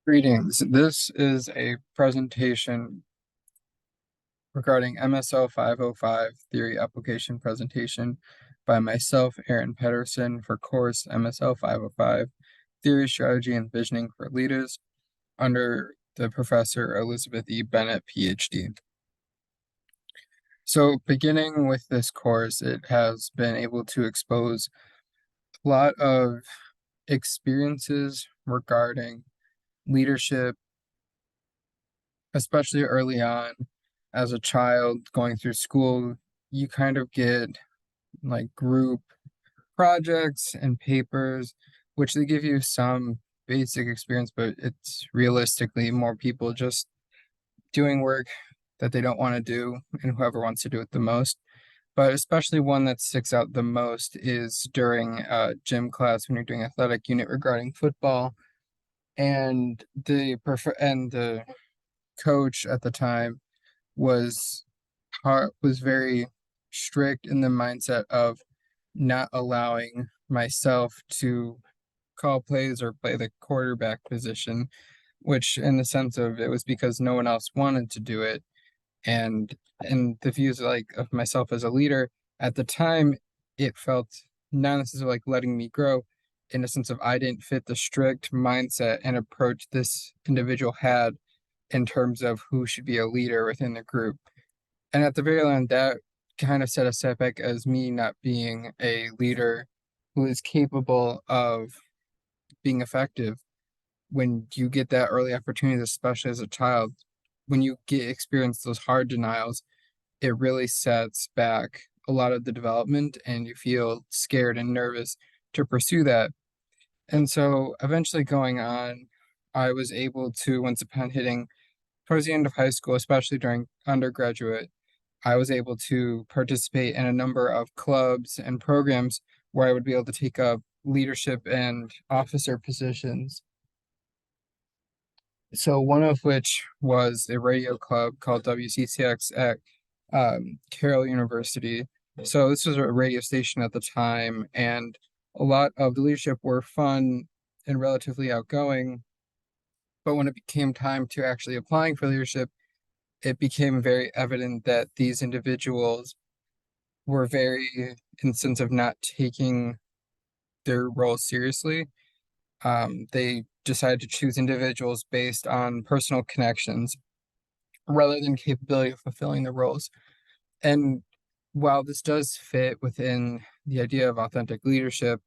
Greetings. This is a presentation regarding MSL 505 theory application presentation by myself, Aaron Pedersen, for course MSL 505 Theory, Strategy, and Visioning for Leaders under the Professor Elizabeth E. Bennett, PhD. So beginning with this course, it has been able to expose a lot of experiences regarding leadership, especially early on as a child going through school. You kind of get like group projects and papers, which they give you some basic experience, but it's realistically more people just doing work that they don't want to do and whoever wants to do it the most. But especially one that sticks out the most is during gym class when you're doing athletic unit regarding football, and the coach at the time was was very strict in the mindset of not allowing myself to call plays or play the quarterback position, which in the sense of it was because no one else wanted to do it. And in the views like of myself as a leader at the time, it felt not necessarily like letting me grow in the sense of I didn't fit the strict mindset and approach this individual had in terms of who should be a leader within the group. And at the very end, that kind of set a setback as me not being a leader who is capable of being effective when you get that early opportunity, especially as a child. When you get experience those hard denials, it really sets back a lot of the development and you feel scared and nervous to pursue that. And so eventually going on, I was able to, once upon hitting towards the end of high school, especially during undergraduate, I was able to participate in a number of clubs and programs where I would be able to take up leadership and officer positions. So one of which was a radio club called WCCX at Carroll University. So this was a radio station at the time, and a lot of the leadership were fun and relatively outgoing. But when it became time to actually applying for leadership, it became very evident that these individuals were very in the sense of not taking their role seriously. They decided to choose individuals based on personal connections rather than capability of fulfilling the roles. And while this does fit within the idea of authentic leadership,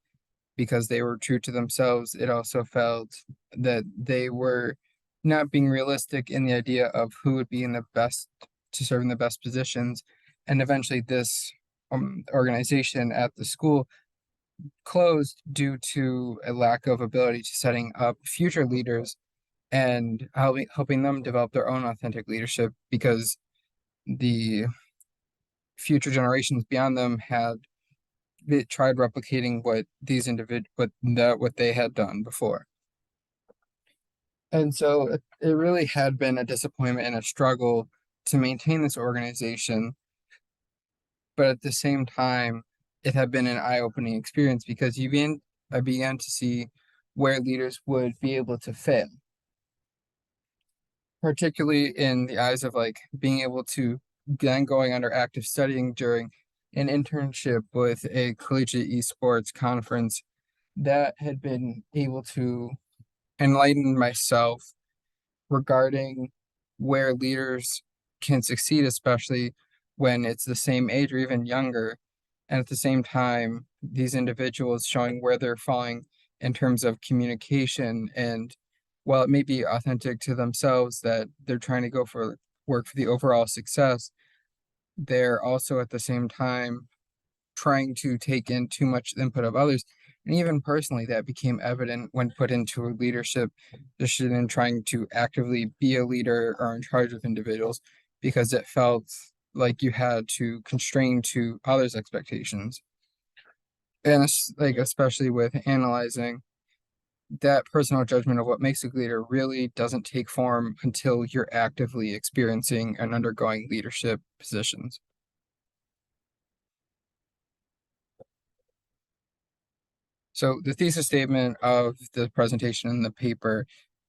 because they were true to themselves, it also felt that they were not being realistic in the idea of who would be in the best to serve in the best positions. And eventually, this organization at the school closed due to a lack of ability to setting up future leaders and helping them develop their own authentic leadership because the future generations beyond them had tried replicating what what they had done before. And so it really had been a disappointment and a struggle to maintain this organization, but at the same time, it had been an eye-opening experience because I began to see where leaders would be able to fail, particularly in the eyes of like being able to then going under active studying during an internship with a collegiate esports conference that had been able to enlighten myself regarding where leaders can succeed, especially when it's the same age or even younger. And at the same time, these individuals showing where they're falling in terms of communication. And while it may be authentic to themselves that they're trying to go for work for the overall success, they're also at the same time trying to take in too much input of others. And even personally, that became evident when put into a leadership position and trying to actively be a leader or in charge of individuals, because it felt like you had to constrain to others' expectations. And it's like, especially with analyzing that personal judgment of what makes a leader really doesn't take form until you're actively experiencing and undergoing leadership positions. So the thesis statement of the presentation in the paper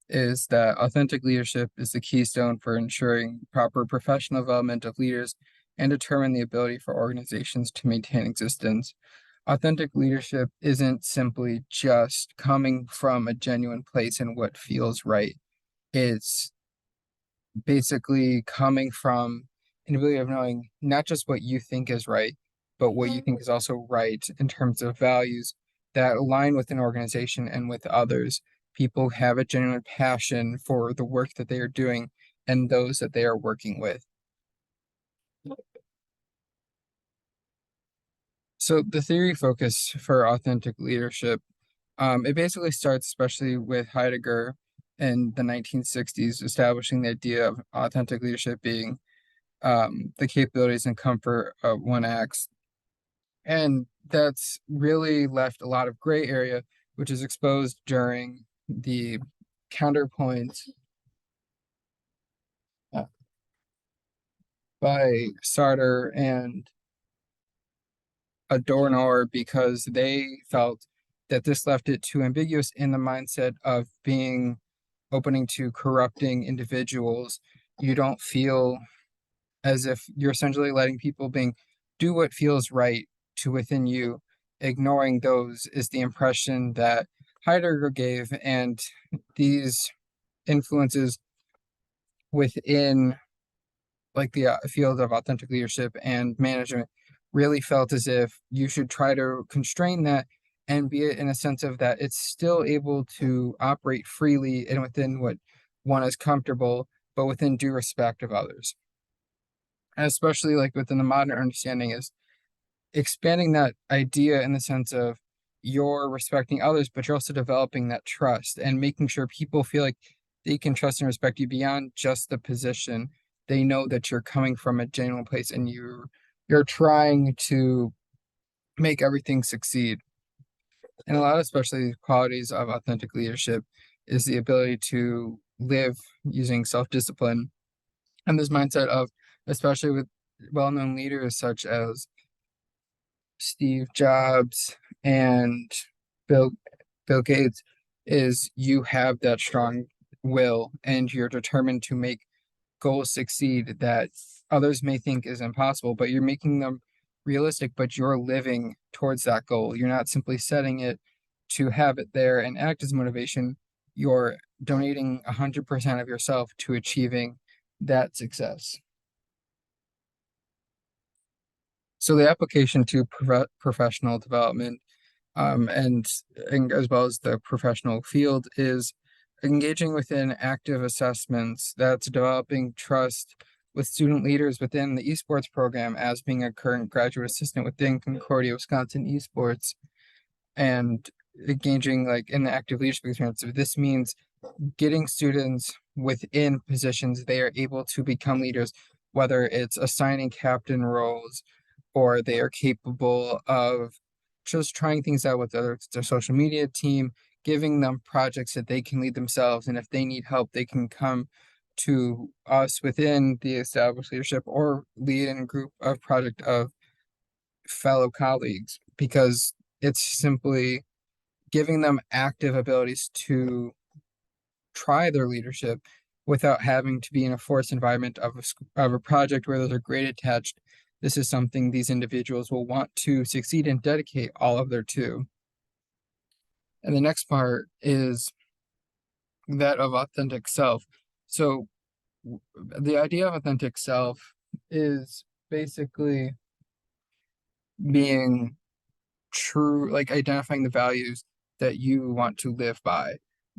is that authentic leadership is the keystone for ensuring proper professional development of leaders and determine the ability for organizations to maintain existence. Authentic leadership isn't simply just coming from a genuine place in what feels right. It's basically coming from an ability of knowing not just what you think is right, but what you think is also right in terms of values that align with an organization and with others. People have a genuine passion for the work that they are doing and those that they are working with. So the theory focus for authentic leadership, it basically starts especially with Heidegger in the 1960s, establishing the idea of authentic leadership being the capabilities and comfort of one acts. And that's really left a lot of gray area, which is exposed during the counterpoint uh, by Sartre and Adorno because they felt that this left it too ambiguous in the mindset of being opening to corrupting individuals. You don't feel as if you're essentially letting people being do what feels right to within you. Ignoring those is the impression that Heidegger gave, and these influences within like the field of authentic leadership and management really felt as if you should try to constrain that and be it in a sense of that it's still able to operate freely and within what one is comfortable, but within due respect of others. And especially like within the modern understanding is expanding that idea in the sense of you're respecting others, but you're also developing that trust and making sure people feel like they can trust and respect you beyond just the position. They know that you're coming from a genuine place and you're trying to make everything succeed. And a lot of especially qualities of authentic leadership is the ability to live using self-discipline and this mindset of especially with well-known leaders such as Steve Jobs and Bill Bill Gates is you have that strong will and you're determined to make goals succeed that others may think is impossible, but you're making them realistic, but you're living towards that goal. You're not simply setting it to have it there and act as motivation. You're donating 100% of yourself to achieving that success. So the application to professional development and as well as the professional field is engaging within active assessments. That's developing trust with student leaders within the esports program as being a current graduate assistant within Concordia, Wisconsin esports, and engaging like in the active leadership experience. This means getting students within positions they are able to become leaders, whether it's assigning captain roles or they are capable of just trying things out with their social media team, giving them projects that they can lead themselves. And if they need help, they can come to us within the established leadership or lead in a group of project of fellow colleagues because it's simply giving them active abilities to try their leadership without having to be in a forced environment of a project where there's a grade attached. This is something these individuals will want to succeed and dedicate all of their to. And the next part is that of authentic self. So the idea of authentic self is basically being true, like identifying the values that you want to live by.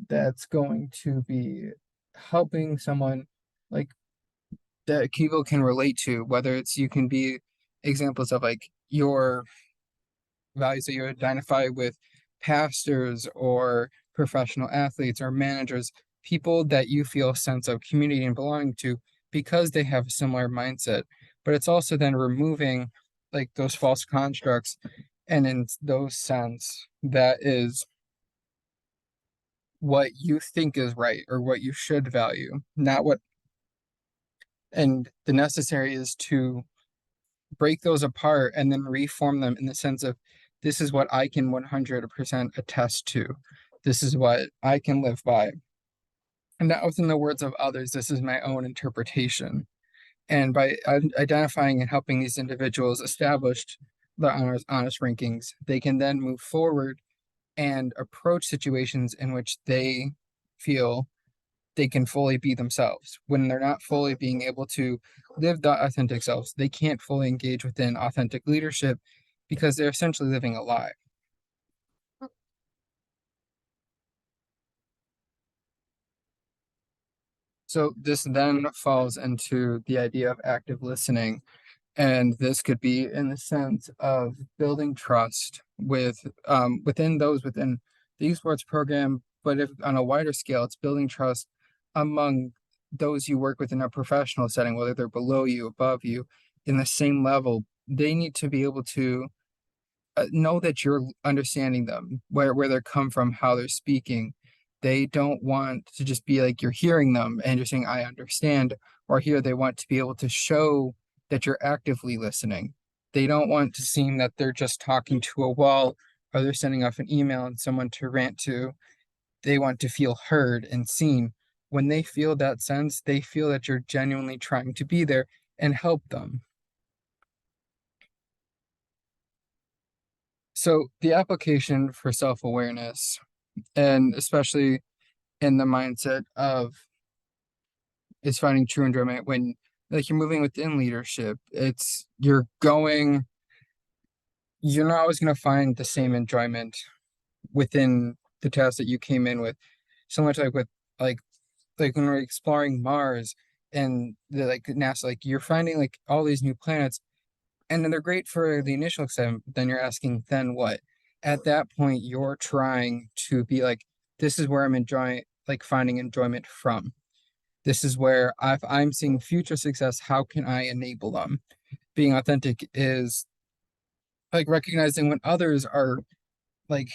That's going to be helping someone like that people can relate to, whether it's you can be examples of like your values that you identify with pastors or professional athletes or managers, people that you feel a sense of community and belonging to because they have a similar mindset. But it's also then removing like those false constructs and in those sense that is what you think is right or what you should value, not what and the necessary is to break those apart and then reform them in the sense of this is what I can 100% attest to. This is what I can live by. And not within the words of others, this is my own interpretation. And by identifying and helping these individuals establish the honest rankings, they can then move forward and approach situations in which they feel they can fully be themselves. When they're not fully being able to live the authentic selves, they can't fully engage within authentic leadership because they're essentially living a lie. So this then falls into the idea of active listening. And this could be in the sense of building trust with within those within the esports program, but if on a wider scale, it's building trust among those you work with in a professional setting, whether they're below you, above you, in the same level. They need to be able to know that you're understanding them, where they come from, how they're speaking. They don't want to just be like you're hearing them and you're saying, I understand, or here they want to be able to show that you're actively listening. They don't want to seem that they're just talking to a wall or they're sending off an email and someone to rant to. They want to feel heard and seen. When they feel that sense, they feel that you're genuinely trying to be there and help them. So the application for self-awareness, and especially in the mindset of is finding true enjoyment when like you're moving within leadership, it's you're not always going to find the same enjoyment within the task that you came in with. So much like with like when we're exploring Mars and the like NASA, like you're finding like all these new planets and then they're great for the initial excitement, but then you're asking, then what? At that point, you're trying to be like, this is where I'm enjoying, like finding enjoyment from. This is where if I'm seeing future success, how can I enable them? Being authentic is like recognizing when others are like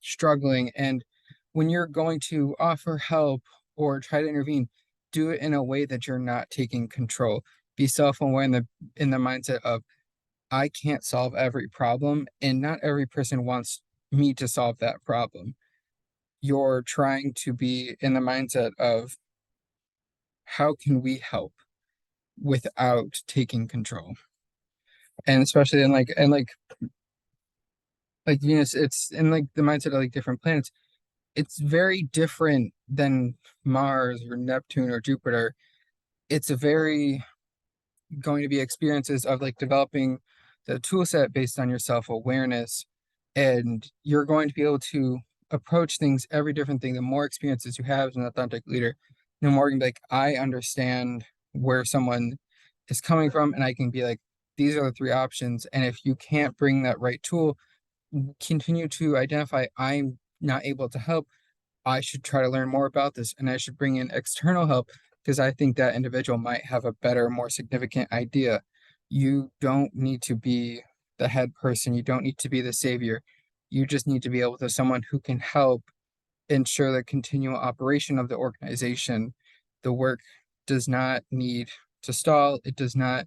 struggling and when you're going to offer help or try to intervene, do it in a way that you're not taking control. Be self-aware in the mindset of I can't solve every problem, and not every person wants me to solve that problem. You're trying to be in the mindset of how can we help without taking control? And especially in like Venus, it's in like the mindset of like different planets. It's very different than Mars or Neptune or Jupiter. It's a very going to be experiences of like developing the tool set based on your self-awareness and you're going to be able to approach things every different thing the more experiences you have as an authentic leader the more you can be like I understand where someone is coming from and I can be like these are the three options and if you can't bring that right tool continue to identify I'm not able to help I should try to learn more about this and I should bring in external help because I think that individual might have a better, more significant idea. You don't need to be the head person. You don't need to be the savior. You just need to be able to someone who can help ensure the continual operation of the organization. The work does not need to stall. It does not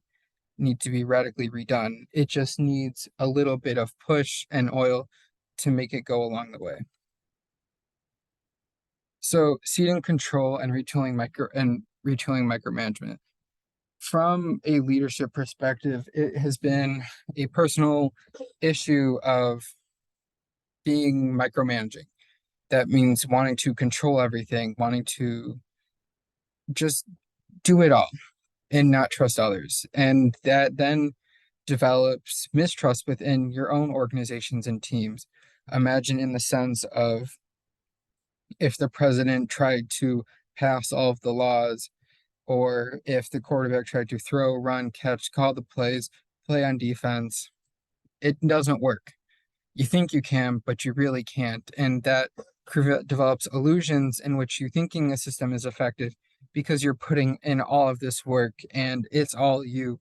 need to be radically redone. It just needs a little bit of push and oil to make it go along the way. So ceding control and retooling micromanagement. From a leadership perspective, it has been a personal issue of being micromanaging. That means wanting to control everything, wanting to just do it all and not trust others. And that then develops mistrust within your own organizations and teams. Imagine in the sense of if the president tried to pass all of the laws or if the quarterback tried to throw, run, catch, call the plays, play on defense, it doesn't work. You think you can, but you really can't. And that develops illusions in which you thinking a system is effective because you're putting in all of this work and it's all you,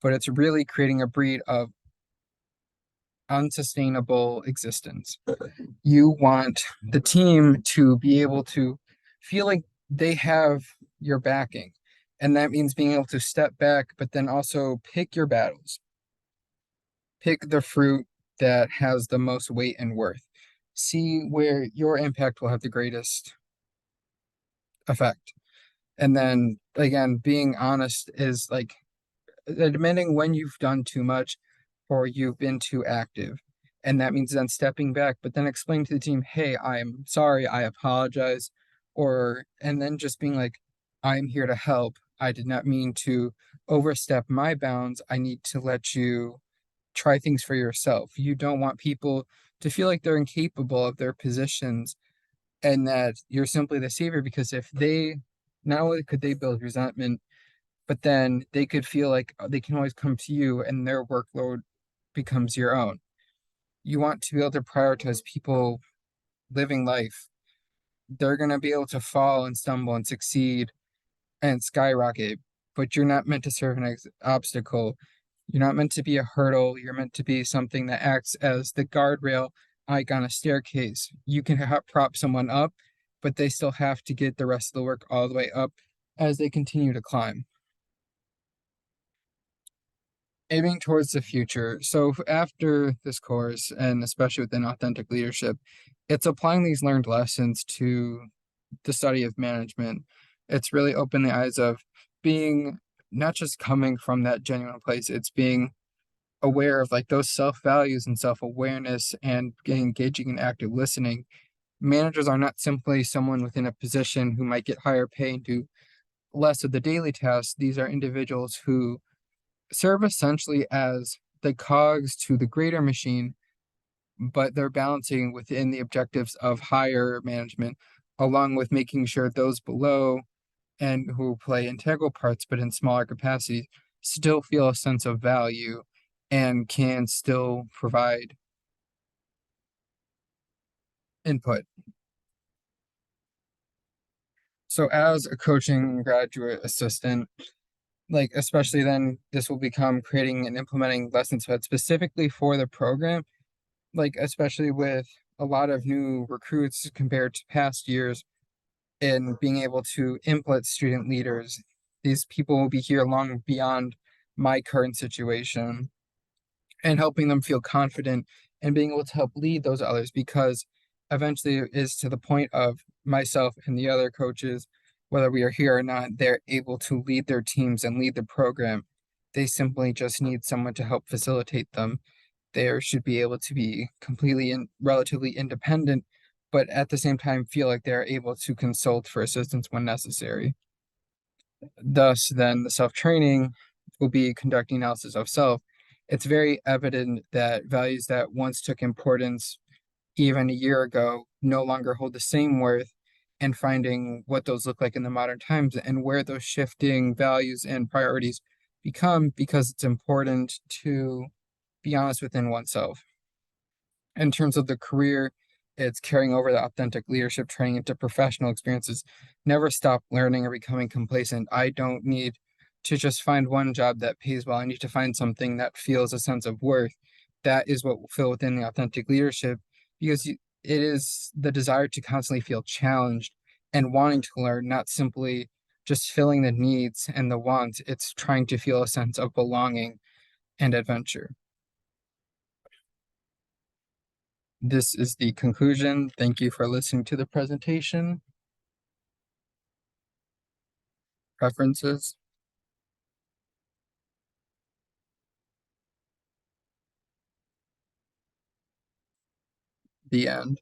but it's really creating a breed of unsustainable existence. You want the team to be able to feel like they have your backing. And that means being able to step back, but then also pick your battles. Pick the fruit that has the most weight and worth. See where your impact will have the greatest effect. And then again, being honest is like admitting when you've done too much or you've been too active. And that means then stepping back, but then explaining to the team, hey, I'm sorry, I apologize. Or, and then just being like, I'm here to help. I did not mean to overstep my bounds. I need to let you try things for yourself. You don't want people to feel like they're incapable of their positions and that you're simply the savior because if they, not only could they build resentment, but then they could feel like they can always come to you and their workload becomes your own. You want to be able to prioritize people living life. They're going to be able to fall and stumble and succeed and skyrocket, but you're not meant to serve an obstacle. You're not meant to be a hurdle. You're meant to be something that acts as the guardrail, like on a staircase. You can prop someone up, but they still have to get the rest of the work all the way up as they continue to climb. Aiming towards the future. So after this course, and especially within authentic leadership, it's applying these learned lessons to the study of management. It's really opened the eyes of being not just coming from that genuine place, it's being aware of like those self values and self awareness and engaging in active listening. Managers are not simply someone within a position who might get higher pay and do less of the daily tasks. These are individuals who serve essentially as the cogs to the greater machine, but they're balancing within the objectives of higher management, along with making sure those below and who play integral parts but in smaller capacities still feel a sense of value and can still provide input. So as a coaching graduate assistant, like especially then this will become creating and implementing lessons but specifically for the program, like especially with a lot of new recruits compared to past years in being able to input student leaders. These people will be here long beyond my current situation and helping them feel confident and being able to help lead those others because eventually it is to the point of myself and the other coaches, whether we are here or not, they're able to lead their teams and lead the program. They simply just need someone to help facilitate them. They should be able to be completely and relatively independent, but at the same time feel like they're able to consult for assistance when necessary. Thus, then the self training will be conducting analysis of self. It's very evident that values that once took importance even a year ago no longer hold the same worth, and finding what those look like in the modern times and where those shifting values and priorities become because it's important to be honest within oneself. In terms of the career, it's carrying over the authentic leadership training into professional experiences. Never stop learning or becoming complacent. I don't need to just find one job that pays well. I need to find something that feels a sense of worth. That is what will fill within the authentic leadership because it is the desire to constantly feel challenged and wanting to learn, not simply just filling the needs and the wants. It's trying to feel a sense of belonging and adventure. This is the conclusion. Thank you for listening to the presentation. Preferences, the end.